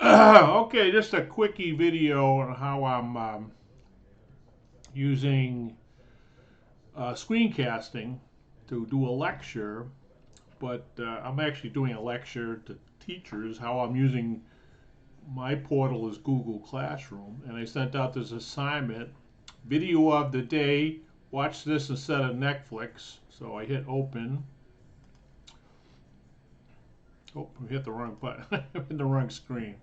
Okay, just a quickie video on how I'm using screencasting to do a lecture, but I'm actually doing a lecture to teachers how I'm using my portal is Google Classroom, and I sent out this assignment, video of the day, watch this instead of Netflix. So I hit open. Oh, I hit the wrong button. I'm in the wrong screen.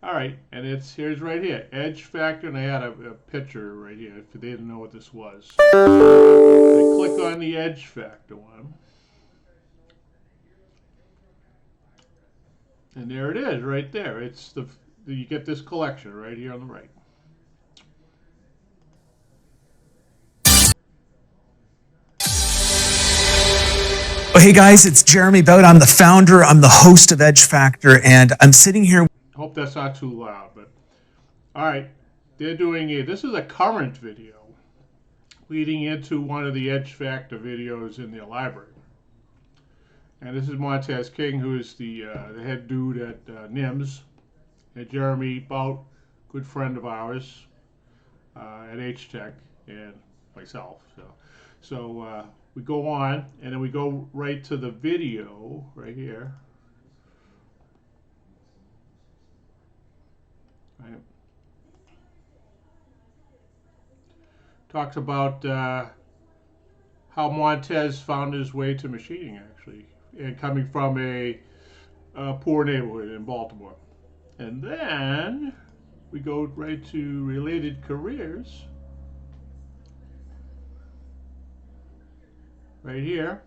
All right, and here's right here, edge factor, and I had a picture right here if they didn't know what this was. I click on the edge factor one, and there it is, right there. It's you get this collection right here on the right. Oh, hey guys, it's Jeremy Bout. I'm the founder, I'm the host of Edge Factor, and I'm sitting here. Hope that's not too loud, but all right, they're doing this is a current video leading into one of the Edge Factor videos in their library. And this is Montez King, who is the head dude at NIMS, and Jeremy Bout, good friend of ours at H-Tech, and myself. So we go on, and then we go right to the video right here. Right. Talks about how Montez found his way to machining, actually, and coming from a poor neighborhood in Baltimore. And then we go right to related careers. Right here.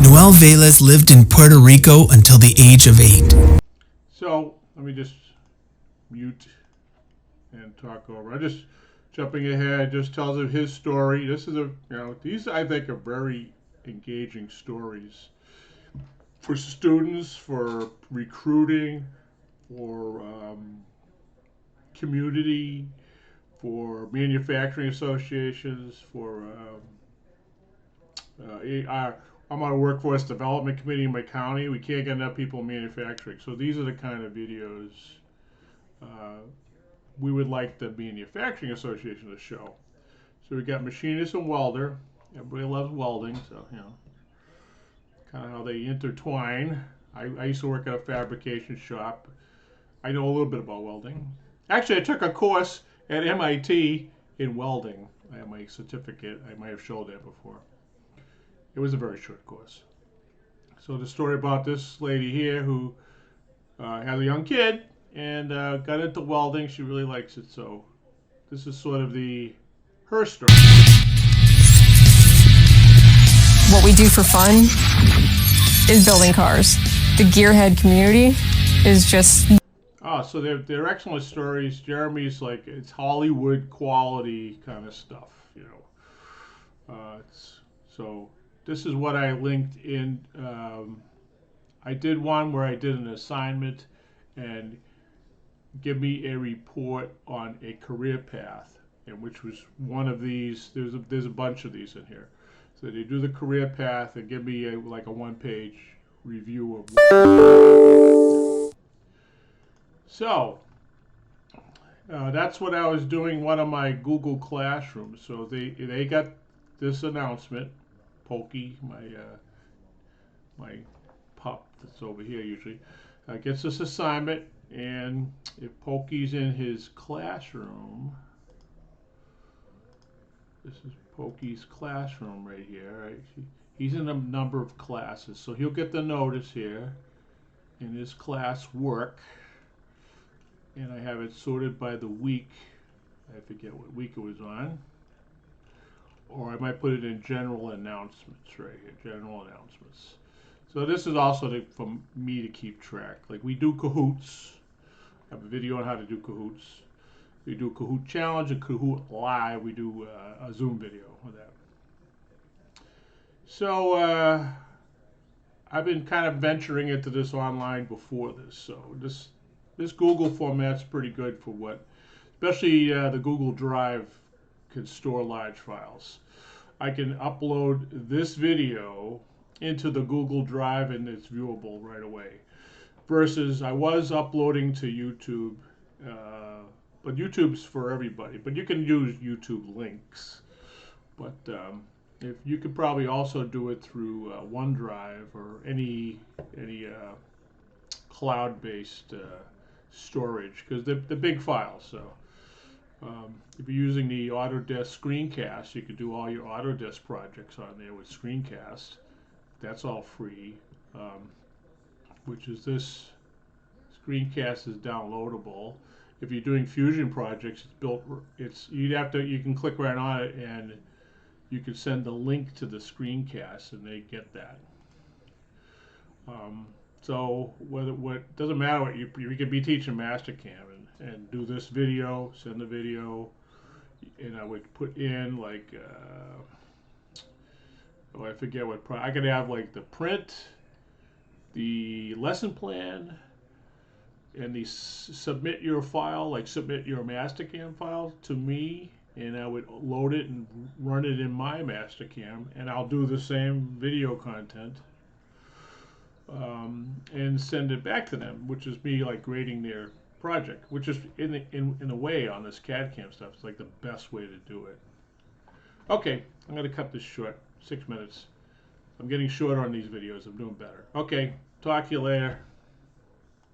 Noel Velez lived in Puerto Rico until the age of 8. So let me just mute and talk over. I'm just jumping ahead. Just tells of his story. This is these I think are very engaging stories for students, for recruiting, for community, for manufacturing associations, for I'm on a workforce development committee in my county. We can't get enough people in manufacturing. So these are the kind of videos we would like the manufacturing association to show. So we got machinist and welder. Everybody loves welding, so kind of how they intertwine. I used to work at a fabrication shop. I know a little bit about welding. Actually, I took a course at MIT in welding. I have my certificate. I might have showed that before. It was a very short course. So the story about this lady here who has a young kid and got into welding. She really likes it. So this is sort of her story. What we do for fun is building cars. The gearhead community is just... Oh, so they're excellent stories. Jeremy's like, it's Hollywood quality kind of stuff, So this is what I linked in. I did one where I did an assignment and give me a report on a career path, and which was one of these. There's a bunch of these in here. So they do the career path and give me like a one-page review of. So that's what I was doing. One of my Google Classrooms. So they got this announcement. Pokey, my pup that's over here usually, gets this assignment, and if Pokey's in his classroom, this is Pokey's classroom right here. Right? He's in a number of classes, so he'll get the notice here in his class work, and I have it sorted by the week. I forget what week it was on. Or I might put it in general announcements right here, general announcements. So this is also for me to keep track. Like we do Kahoots. I have a video on how to do Kahoots. We do Kahoot Challenge and Kahoot Live. We do a Zoom video with that. So I've been kind of venturing into this online before this. So this Google format's pretty good for what especially the Google Drive can store large files. I can upload this video into the Google Drive and it's viewable right away. Versus I was uploading to YouTube, but YouTube's for everybody. But you can use YouTube links. But if you could probably also do it through OneDrive or any cloud-based storage, because they're big files. So if you're using the Autodesk Screencast, you could do all your Autodesk projects on there with Screencast. That's all free. Which is this Screencast is downloadable. If you're doing Fusion projects, it's built. You can click right on it and you can send the link to the Screencast and they get that. So what doesn't matter what you could be teaching Mastercam and do this video, send the video, and I would put in like I forget what I could have like the print, the lesson plan, and the submit your file, like submit your Mastercam file to me, and I would load it and run it in my Mastercam, and I'll do the same video content and send it back to them, which is me like grading their project, which is in a way on this CAD CAM stuff, it's like the best way to do it. Okay, I'm going to cut this short, 6 minutes. I'm getting shorter on these videos. I'm doing better. Okay, talk to you later.